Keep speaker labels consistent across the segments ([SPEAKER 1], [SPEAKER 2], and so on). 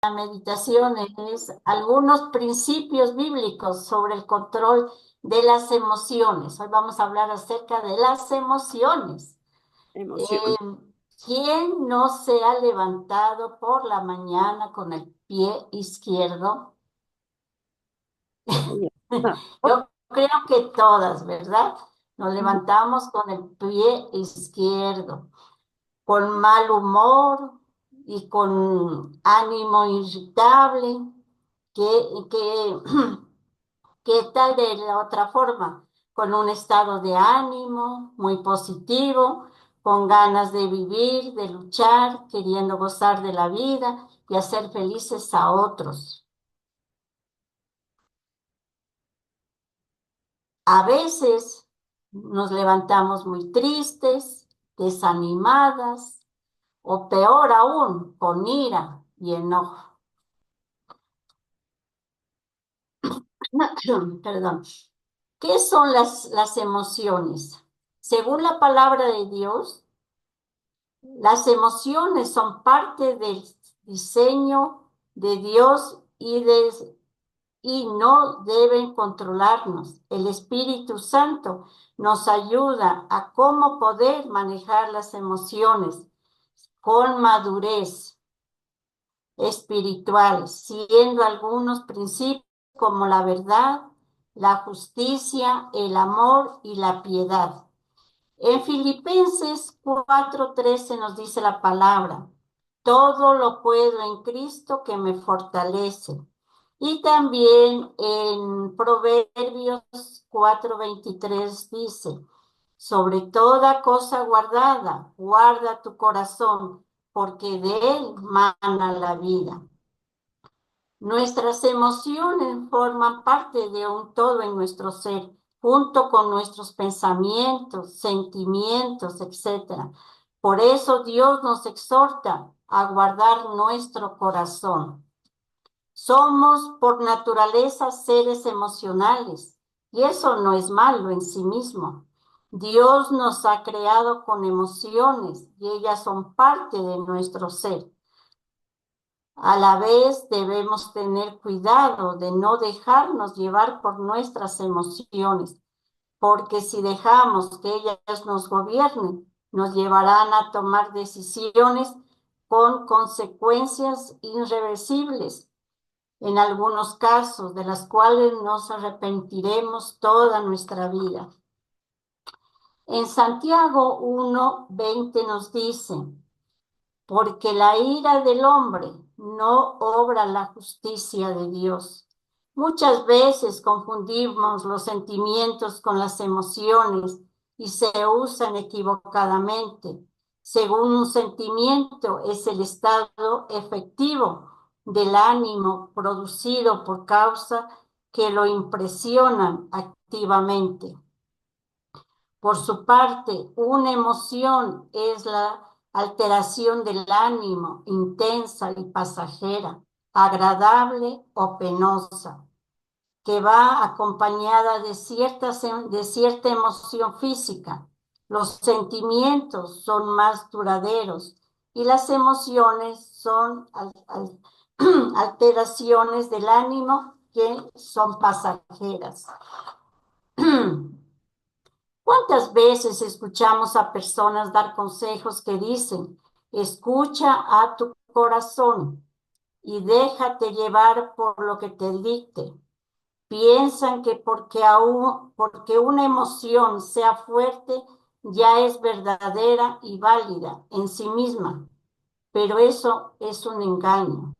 [SPEAKER 1] la meditación es algunos principios bíblicos sobre el control de las emociones. Hoy vamos a hablar acerca de las emociones.
[SPEAKER 2] Emoción.
[SPEAKER 1] Eh, ¿Quién no se ha levantado por la mañana con el pie izquierdo?
[SPEAKER 2] Ay, ah,
[SPEAKER 1] Yo creo que todas, ¿verdad? Nos
[SPEAKER 2] ujú.
[SPEAKER 1] levantamos con el pie izquierdo, con mal humor y con ánimo irritable. ¿Qué, qué tal de la otra forma? Con un estado de ánimo muy positivo, con ganas de vivir, de luchar, queriendo gozar de la vida y hacer felices a otros. A veces nos levantamos muy tristes, desanimadas o peor aún, con ira y enojo. Perdón. ¿Qué son las emociones? Según la palabra de Dios, las emociones son parte del diseño de Dios y no deben controlarnos. El Espíritu Santo nos ayuda a cómo poder manejar las emociones con madurez espiritual, siguiendo algunos principios como la verdad, la justicia, el amor y la piedad. En Filipenses 4:13 nos dice la palabra, todo lo puedo en Cristo que me fortalece. Y también en Proverbios 4:23 dice, sobre toda cosa guardada, guarda tu corazón, porque de él mana la vida. Nuestras emociones forman parte de un todo en nuestro ser, junto con nuestros pensamientos, sentimientos, etc. Por eso Dios nos exhorta a guardar nuestro corazón. Somos por naturaleza seres emocionales y eso no es malo en sí mismo. Dios nos ha creado con emociones y ellas son parte de nuestro ser. A la vez debemos tener cuidado de no dejarnos llevar por nuestras emociones, porque si dejamos que ellas nos gobiernen, nos llevarán a tomar decisiones con consecuencias irreversibles, en algunos casos de las cuales nos arrepentiremos toda nuestra vida. En Santiago 1:20 nos dice, porque la ira del hombre no obra la justicia de Dios. Muchas veces confundimos los sentimientos con las emociones y se usan equivocadamente. Según un sentimiento es el estado efectivo del ánimo producido por causa que lo impresionan activamente. Por su parte, una emoción es la alteración del ánimo, intensa y pasajera, agradable o penosa, que va acompañada de cierta emoción física. Los sentimientos son más duraderos y las emociones son alteraciones del ánimo que son pasajeras. ¿Cuántas veces escuchamos a personas dar consejos que dicen, escucha a tu corazón y déjate llevar por lo que te dicte? Piensan que porque una emoción sea fuerte, ya es verdadera y válida en sí misma, pero eso es un engaño.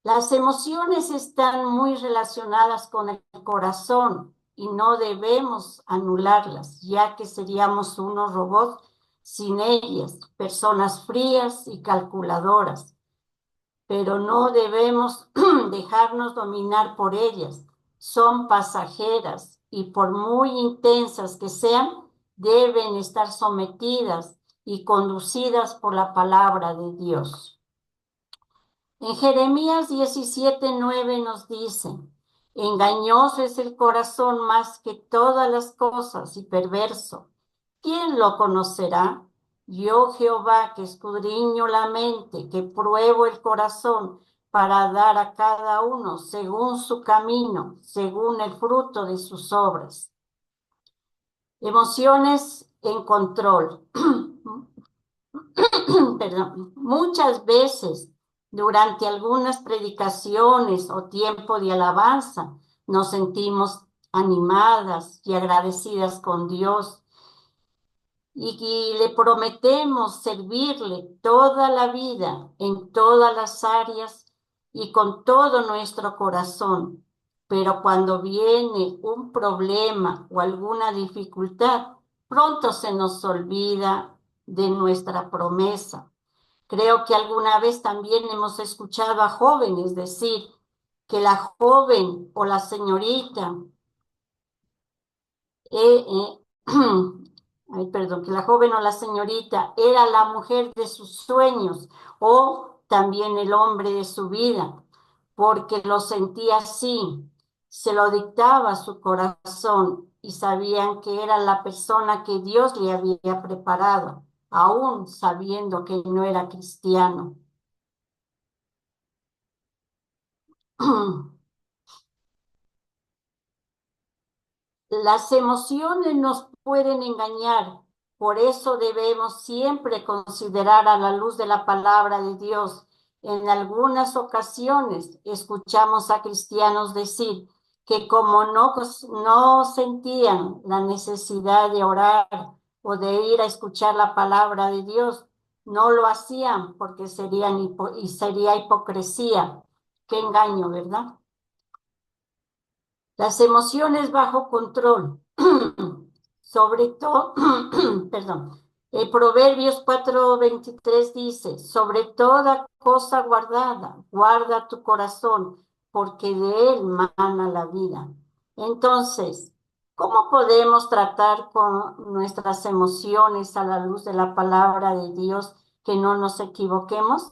[SPEAKER 1] Las emociones están muy relacionadas con el corazón y no debemos anularlas, ya que seríamos unos robots sin ellas, personas frías y calculadoras, pero no debemos dejarnos dominar por ellas. Son pasajeras y por muy intensas que sean, deben estar sometidas y conducidas por la palabra de Dios. En Jeremías 17:9 nos dice, engañoso es el corazón más que todas las cosas y perverso. ¿Quién lo conocerá? Yo Jehová, que escudriño la mente, que pruebo el corazón, para dar a cada uno según su camino, según el fruto de sus obras. Emociones en control. Perdón. Muchas veces durante algunas predicaciones o tiempo de alabanza nos sentimos animadas y agradecidas con Dios y le prometemos servirle toda la vida en todas las áreas y con todo nuestro corazón. Pero cuando viene un problema o alguna dificultad, pronto se nos olvida de nuestra promesa. Creo que alguna vez también hemos escuchado a jóvenes decir que la joven o la señorita eh, ay, perdón, que la joven o la señorita era la mujer de sus sueños o también el hombre de su vida, porque lo sentía así, se lo dictaba su corazón y sabían que era la persona que Dios le había preparado, aún sabiendo que no era cristiano. Las emociones nos pueden engañar, por eso debemos siempre considerar a la luz de la palabra de Dios. En algunas ocasiones escuchamos a cristianos decir que como no sentían la necesidad de orar o de ir a escuchar la palabra de Dios, no lo hacían porque sería hipocresía. Qué engaño, ¿verdad? Las emociones bajo control, sobre todo, perdón, Proverbios 4:23 dice, sobre toda cosa guardada, guarda tu corazón, porque de él mana la vida. Entonces, ¿cómo podemos tratar con nuestras emociones a la luz de la palabra de Dios que no nos equivoquemos?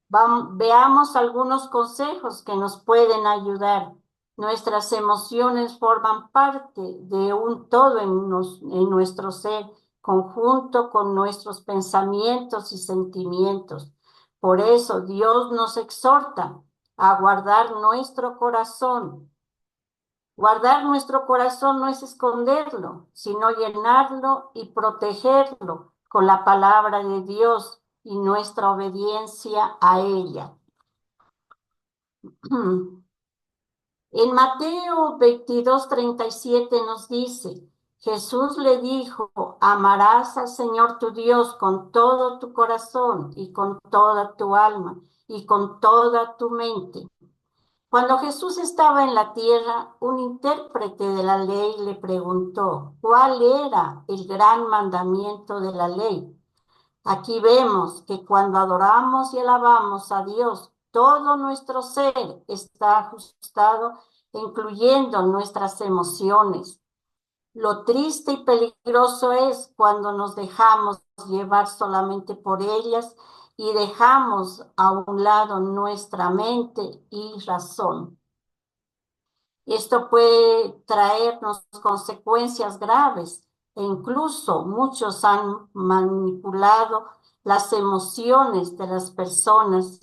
[SPEAKER 1] Veamos algunos consejos que nos pueden ayudar. Nuestras emociones forman parte de un todo en nuestro ser, conjunto con nuestros pensamientos y sentimientos. Por eso Dios nos exhorta a guardar nuestro corazón. Guardar nuestro corazón no es esconderlo, sino llenarlo y protegerlo con la palabra de Dios y nuestra obediencia a ella. En Mateo 22:37 nos dice, Jesús le dijo, amarás al Señor tu Dios con todo tu corazón y con toda tu alma y con toda tu mente. Cuando Jesús estaba en la tierra, un intérprete de la ley le preguntó, ¿cuál era el gran mandamiento de la ley? Aquí vemos que cuando adoramos y alabamos a Dios, todo nuestro ser está ajustado, incluyendo nuestras emociones. Lo triste y peligroso es cuando nos dejamos llevar solamente por ellas y dejamos a un lado nuestra mente y razón. Esto puede traernos consecuencias graves e incluso muchos han manipulado las emociones de las personas,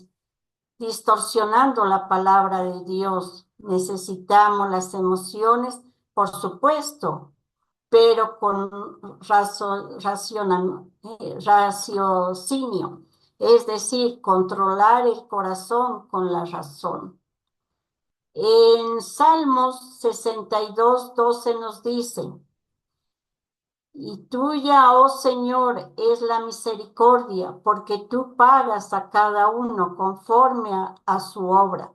[SPEAKER 1] distorsionando la palabra de Dios. Necesitamos las emociones, por supuesto, pero con raciocinio, es decir, controlar el corazón con la razón. En Salmos 62:12 nos dice, y tuya, oh Señor, es la misericordia, porque tú pagas a cada uno conforme a su obra.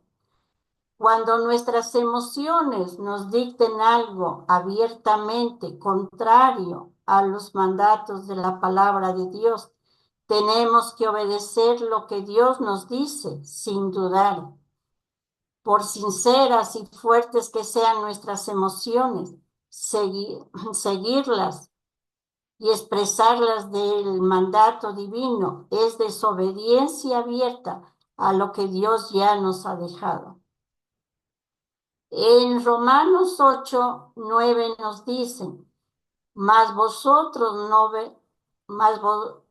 [SPEAKER 1] Cuando nuestras emociones nos dicten algo abiertamente contrario a los mandatos de la palabra de Dios, tenemos que obedecer lo que Dios nos dice sin dudar. Por sinceras y fuertes que sean nuestras emociones, seguirlas y expresarlas del mandato divino es desobediencia abierta a lo que Dios ya nos ha dejado. En Romanos 8:9 nos dicen, mas vosotros no ve, mas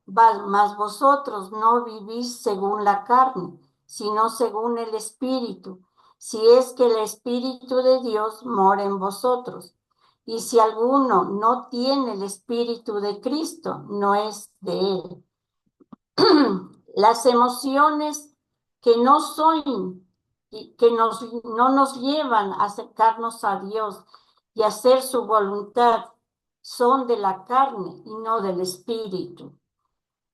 [SPEAKER 1] Mas vosotros no vivís según la carne, sino según el Espíritu, si es que el Espíritu de Dios mora en vosotros. Y si alguno no tiene el Espíritu de Cristo, no es de él. Las emociones que no son, no nos llevan a acercarnos a Dios y hacer su voluntad, son de la carne y no del Espíritu.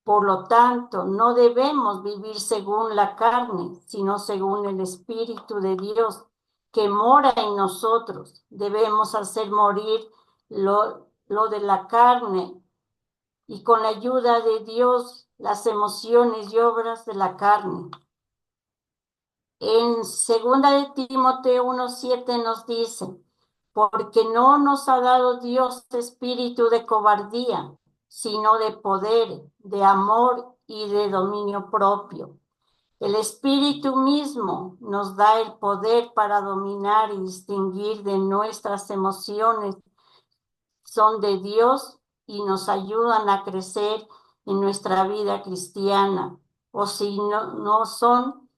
[SPEAKER 1] Por lo tanto, no debemos vivir según la carne, sino según el Espíritu de Dios que mora en nosotros. Debemos hacer morir lo de la carne y con la ayuda de Dios las emociones y obras de la carne. En 2 de Timoteo 1:7 nos dice, porque no nos ha dado Dios espíritu de cobardía, sino de poder, de amor y de dominio propio. El Espíritu mismo nos da el poder para dominar y distinguir de nuestras emociones. Son de Dios y nos ayudan a crecer en nuestra vida cristiana. O si no son,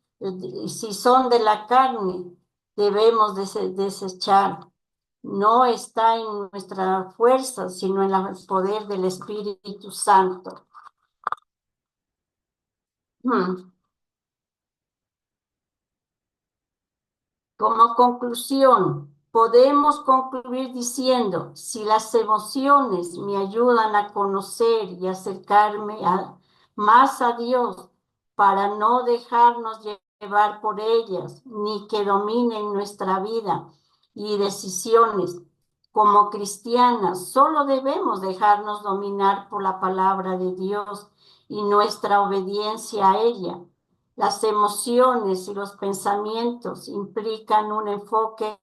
[SPEAKER 1] si son de la carne, debemos desechar. No está en nuestra fuerza, sino en el poder del Espíritu Santo. Como conclusión, podemos concluir diciendo, si las emociones me ayudan a conocer y acercarme más a Dios para no dejarnos llevar por ellas, ni que dominen nuestra vida y decisiones, como cristianas, solo debemos dejarnos dominar por la palabra de Dios y nuestra obediencia a ella. Las emociones y los pensamientos implican un enfoque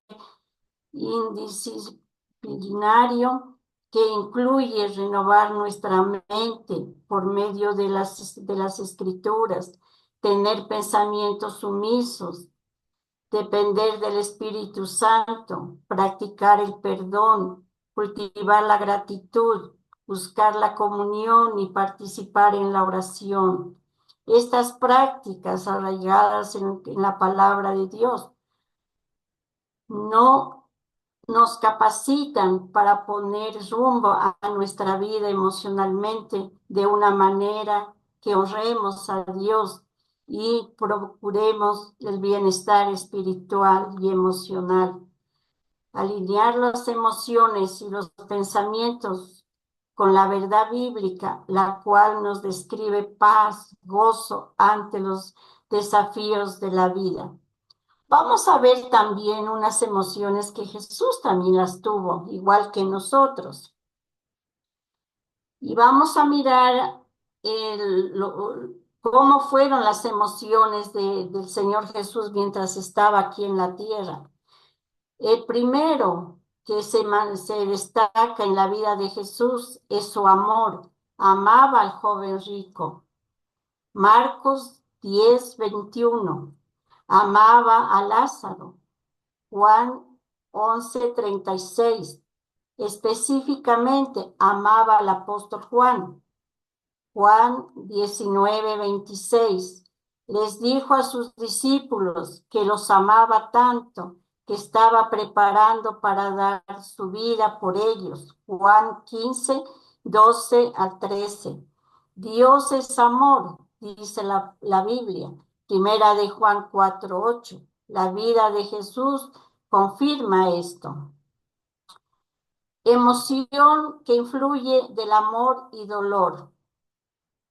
[SPEAKER 1] indisciplinario que incluye renovar nuestra mente por medio de las escrituras, tener pensamientos sumisos, depender del Espíritu Santo, practicar el perdón, cultivar la gratitud, buscar la comunión y participar en la oración. Estas prácticas arraigadas en la palabra de Dios no nos capacitan para poner rumbo a nuestra vida emocionalmente de una manera que honremos a Dios y procuremos el bienestar espiritual y emocional. Alinear las emociones y los pensamientos con la verdad bíblica, la cual nos describe paz, gozo ante los desafíos de la vida. Vamos a ver también unas emociones que Jesús también las tuvo, igual que nosotros. Y vamos a mirar cómo fueron las emociones del Señor Jesús mientras estaba aquí en la tierra. El primero que se destaca en la vida de Jesús es su amor. Amaba al joven rico. Marcos 10:21. Amaba a Lázaro. Juan 11:36. Específicamente amaba al apóstol Juan. Juan 19:26. Les dijo a sus discípulos que los amaba tanto que estaba preparando para dar su vida por ellos. Juan 15:12-13. Dios es amor, dice la Biblia. Primera de Juan 4:8. La vida de Jesús confirma esto. Emoción que influye del amor y dolor.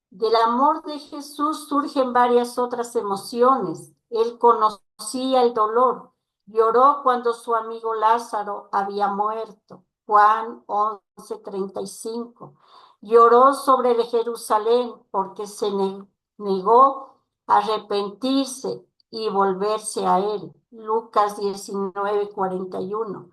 [SPEAKER 1] Del amor de Jesús surgen varias otras emociones. Él conocía el dolor. Lloró cuando su amigo Lázaro había muerto. Juan 11:35. Lloró sobre el Jerusalén porque se negó a arrepentirse y volverse a él. Lucas 19:41.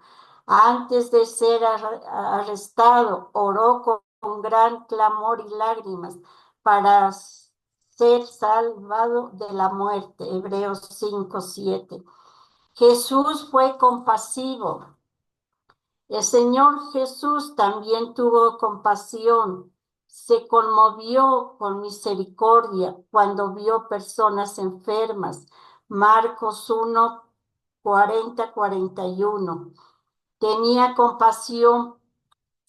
[SPEAKER 1] Antes de ser arrestado, oró con gran clamor y lágrimas para ser salvado de la muerte. Hebreos 5:7. Jesús fue compasivo. El Señor Jesús también tuvo compasión. se conmovió con misericordia cuando vio personas enfermas. Marcos 1, 40-41. Tenía compasión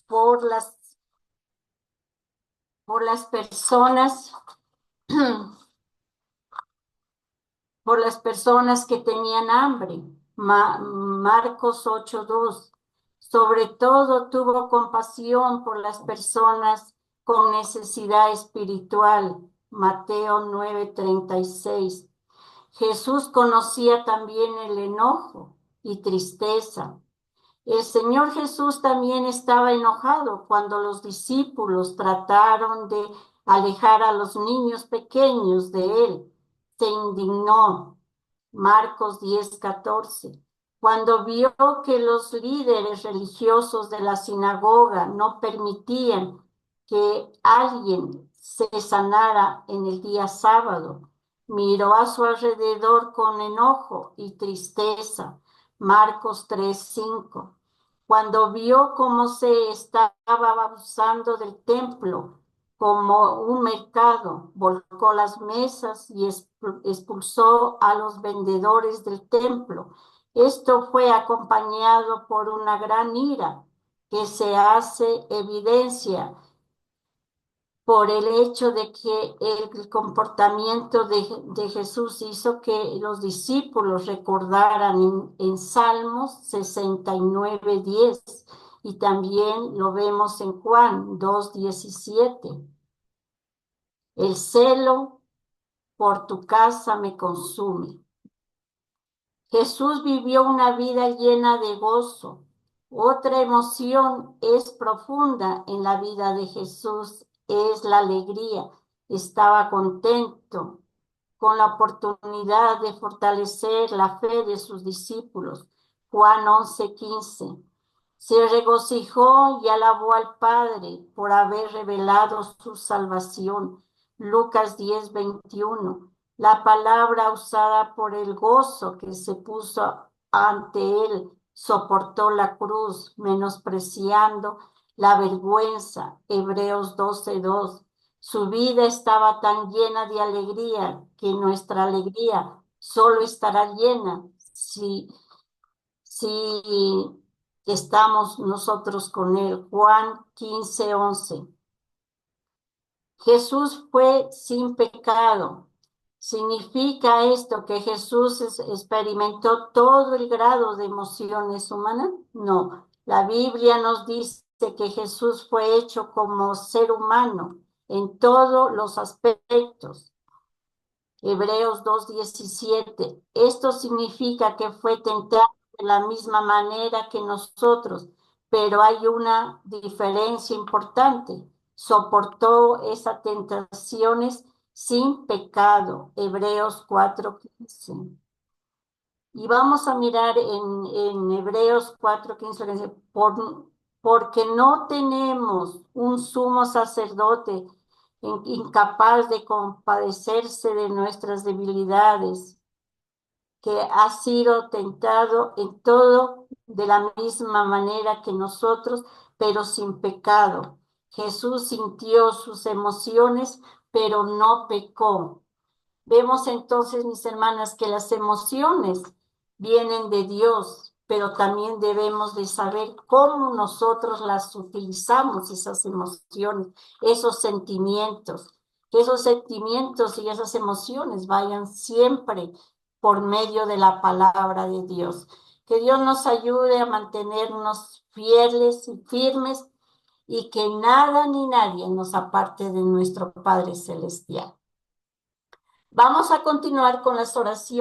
[SPEAKER 1] por las personas, por las personas que tenían hambre. Marcos 8:2. Sobre todo tuvo compasión por las personas con necesidad espiritual. Mateo 9:36. Jesús conocía también el enojo y tristeza. El Señor Jesús también estaba enojado cuando los discípulos trataron de alejar a los niños pequeños de él. Se indignó. Marcos 10:14. Cuando vio que los líderes religiosos de la sinagoga no permitían que alguien se sanara en el día sábado, miró a su alrededor con enojo y tristeza. Marcos 3:5. Cuando vio cómo se estaba abusando del templo como un mercado, volcó las mesas y expulsó a los vendedores del templo. Esto fue acompañado por una gran ira que se hace evidencia por el hecho de que el comportamiento de Jesús hizo que los discípulos recordaran en Salmos 69:10 y también lo vemos en Juan 2:17. El celo por tu casa me consume. Jesús vivió una vida llena de gozo. Otra emoción es profunda en la vida de Jesús, es la alegría. Estaba contento con la oportunidad de fortalecer la fe de sus discípulos. Juan 11:15. Se regocijó y alabó al Padre por haber revelado su salvación. Lucas 10:21. La palabra usada por el gozo que se puso ante él, soportó la cruz, menospreciando la vergüenza. Hebreos 12:2. Su vida estaba tan llena de alegría que nuestra alegría solo estará llena si estamos nosotros con él. Juan 15:11. Jesús fue sin pecado. ¿Significa esto que Jesús experimentó todo el grado de emociones humanas? No. La Biblia nos dice que Jesús fue hecho como ser humano en todos los aspectos. Hebreos 2:17. Esto significa que fue tentado de la misma manera que nosotros, pero hay una diferencia importante. Soportó esas tentaciones sin pecado. Hebreos 4:15. Y vamos a mirar en Hebreos 4:15, dice, porque no tenemos un sumo sacerdote incapaz de compadecerse de nuestras debilidades, que ha sido tentado en todo de la misma manera que nosotros, pero sin pecado. Jesús sintió sus emociones, pero no pecó. Vemos entonces, mis hermanas, que las emociones vienen de Dios, pero también debemos de saber cómo nosotros las utilizamos, esas emociones, esos sentimientos, que esos sentimientos y esas emociones vayan siempre por medio de la palabra de Dios. Que Dios nos ayude a mantenernos fieles y firmes y que nada ni nadie nos aparte de nuestro Padre Celestial. Vamos a continuar con las oraciones.